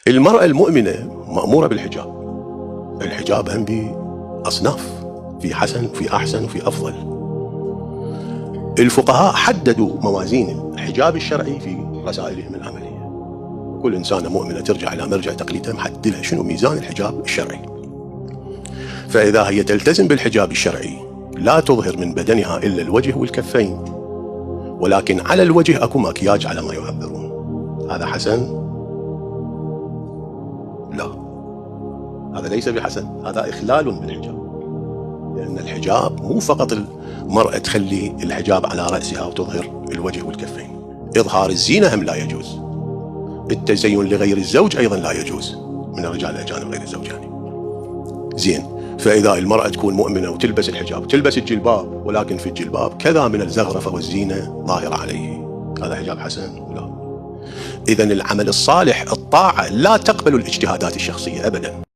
المرأة المؤمنة مأمورة بالحجاب. الحجاب هم بأصناف، في حسن وفي أحسن وفي أفضل. الفقهاء حددوا موازين الحجاب الشرعي في رسائلهم العملية. كل إنسانة مؤمنة ترجع إلى مرجع تقليدها محدد لها شنو ميزان الحجاب الشرعي. فإذا هي تلتزم بالحجاب الشرعي لا تظهر من بدنها إلا الوجه والكفين، ولكن على الوجه أكو مكياج على ما يعبرون. هذا حسن؟ لا، هذا ليس بحسن، هذا إخلال بالحجاب. لأن الحجاب مو فقط المرأة تخلي الحجاب على رأسها وتظهر الوجه والكفين، إظهار الزينة هم لا يجوز. التزين لغير الزوج أيضا لا يجوز من الرجال الأجانب غير الزوج يعني. زين، فإذا المرأة تكون مؤمنة وتلبس الحجاب وتلبس الجلباب، ولكن في الجلباب كذا من الزخرفة والزينة ظاهرة عليه، هذا حجاب حسن؟ لا. إذن العمل الصالح، الطاعة، لا تقبل الاجتهادات الشخصية أبدا.